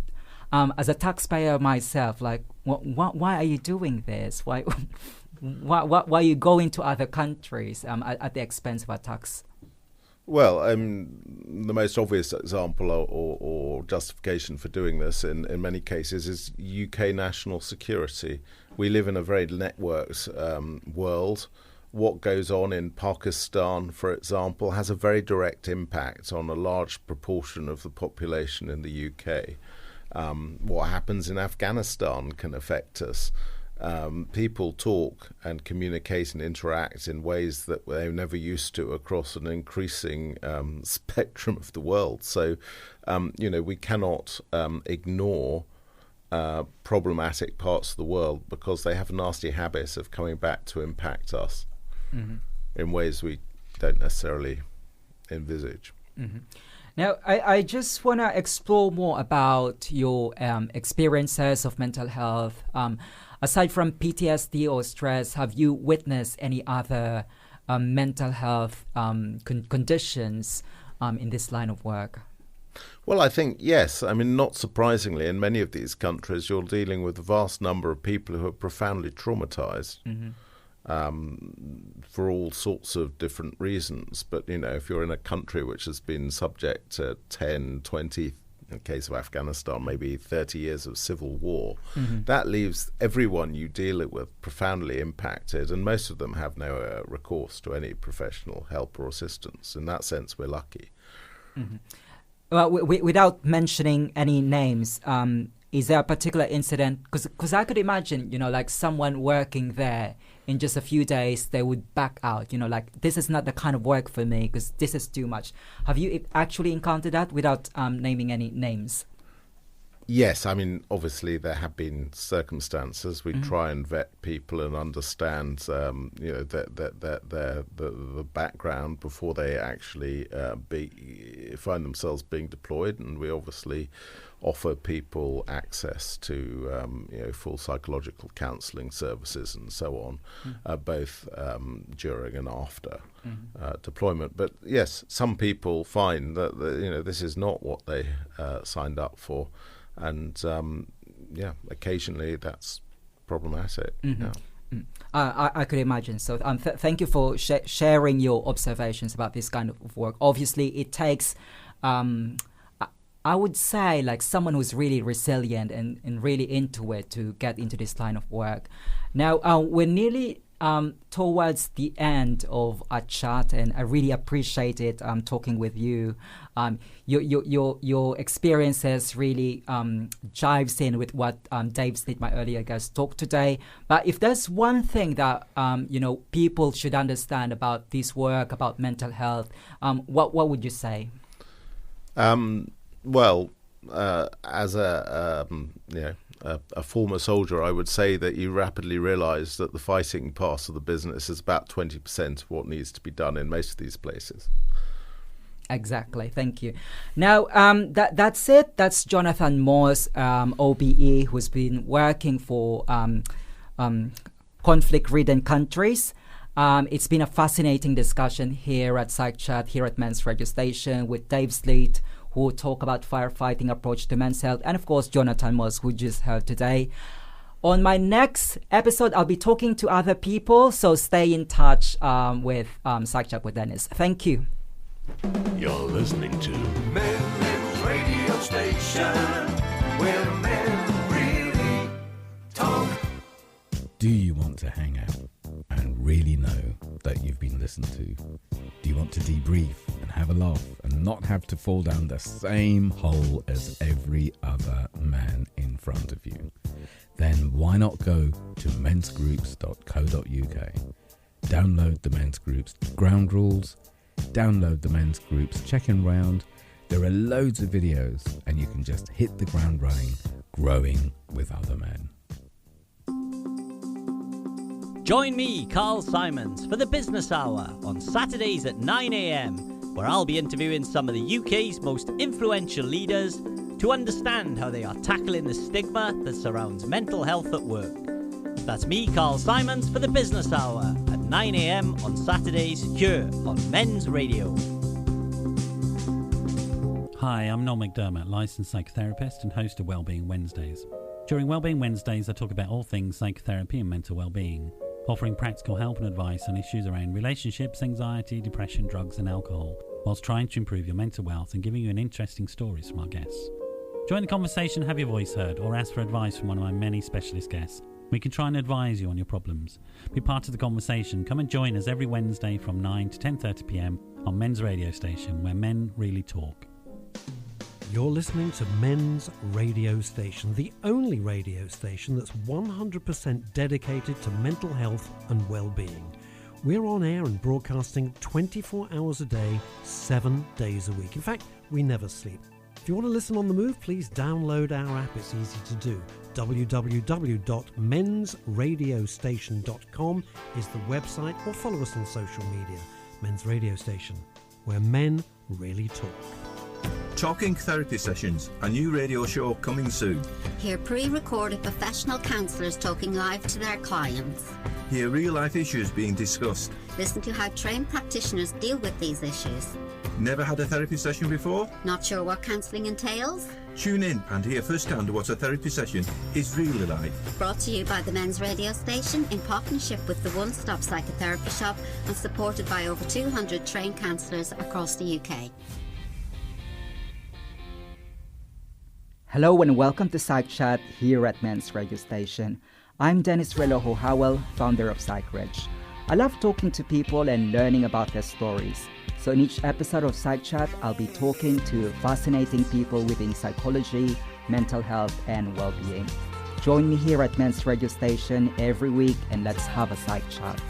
As a taxpayer myself, like, why are you doing this? Why are you going to other countries at the expense of our tax? Well, the most obvious example or justification for doing this in many cases is UK national security. We live in a very networked world. What goes on in Pakistan, for example, has a very direct impact on a large proportion of the population in the UK. What happens in Afghanistan can affect us. People talk and communicate and interact in ways that they never used to across an increasing spectrum of the world. So, we cannot ignore problematic parts of the world because they have a nasty habit of coming back to impact us in ways we don't necessarily envisage. Mm-hmm. Now, I just want to explore more about your experiences of mental health. Aside from PTSD or stress, have you witnessed any other mental health conditions in this line of work? Well, I think, yes. I mean, not surprisingly, in many of these countries, you're dealing with a vast number of people who are profoundly traumatized for all sorts of different reasons. But, if you're in a country which has been subject to 10, 20, in the case of Afghanistan, maybe 30 years of civil war, that leaves everyone you deal with profoundly impacted, and most of them have no recourse to any professional help or assistance. In that sense, we're lucky. without mentioning any names, is there a particular incident? Because I could imagine, like someone working there, in just a few days, they would back out, like, this is not the kind of work for me because this is too much. Have you actually encountered that without naming any names? Yes, I mean, obviously there have been circumstances. We try and vet people and understand, the background before they actually find themselves being deployed, and we obviously offer people access to full psychological counselling services and so on, both during and after deployment. But yes, some people find that this is not what they signed up for. And occasionally that's problematic. I could imagine. So thank you for sharing your observations about this kind of work. Obviously, it takes, I would say, like someone who's really resilient and really into it to get into this line of work. Now, we're nearly towards the end of our chat, and I really appreciated talking with you. Your experiences really jives in with what David Sleet, my earlier guest, talked today. But if there's one thing that people should understand about this work, about mental health, what would you say? As a former soldier, I would say that you rapidly realise that the fighting part of the business is about 20% of what needs to be done in most of these places. Exactly. Thank you. Now, that's it. That's Jonathan Moss, OBE, who's been working for conflict-ridden countries. It's been a fascinating discussion here at Psych Chat, here at Men's Radio Station, with David Sleet, who talk about firefighting approach to men's health, and of course Jonathan Moss, who just heard today. On my next episode, I'll be talking to other people, so stay in touch with Psych Chat with Dennis. Thank you. You're listening to Men's Radio Station, where men really talk. Do you want to hang out and really know that you've been listened to? Do you want to debrief and have a laugh and not have to fall down the same hole as every other man in front of you? Then why not go to mensgroups.co.uk, download the Men's Groups ground rules, download the Men's Groups check-in round. There are loads of videos and you can just hit the ground running, growing with other men. Join me, Carl Simons, for the Business Hour on Saturdays at 9 a.m, where I'll be interviewing some of the UK's most influential leaders to understand how they are tackling the stigma that surrounds mental health at work. That's me, Carl Simons, for the Business Hour at 9 a.m. on Saturdays here on Men's Radio. Hi, I'm Noel McDermott, licensed psychotherapist and host of Wellbeing Wednesdays. During Wellbeing Wednesdays, I talk about all things psychotherapy and mental well-being, offering practical help and advice on issues around relationships, anxiety, depression, drugs and alcohol, whilst trying to improve your mental health and giving you an interesting stories from our guests. Join the conversation, have your voice heard, or ask for advice from one of my many specialist guests. We can try and advise you on your problems. Be part of the conversation. Come and join us every Wednesday from 9 to 10:30 p.m. on Men's Radio Station, where men really talk. You're listening to Men's Radio Station, the only radio station that's 100% dedicated to mental health and well-being. We're on air and broadcasting 24 hours a day, 7 days a week. In fact, we never sleep. If you want to listen on the move, please download our app. It's easy to do. www.mensradiostation.com is the website, or follow us on social media. Men's Radio Station, where men really talk. Talking Therapy Sessions, a new radio show coming soon. Hear pre-recorded professional counsellors talking live to their clients. Hear real-life issues being discussed. Listen to how trained practitioners deal with these issues. Never had a therapy session before? Not sure what counselling entails? Tune in and hear firsthand what a therapy session is really like. Brought to you by the Men's Radio Station in partnership with the One Stop Psychotherapy Shop and supported by over 200 trained counsellors across the UK. Hello and welcome to Psych Chat here at Men's Radio Station. I'm Dennis relojo-howell, founder of Psych Reg. I love talking to people and learning about their stories. So in each episode of Psych Chat, I'll be talking to fascinating people within psychology, mental health, and well-being. Join me here at Men's Radio Station every week and let's have a Psych Chat.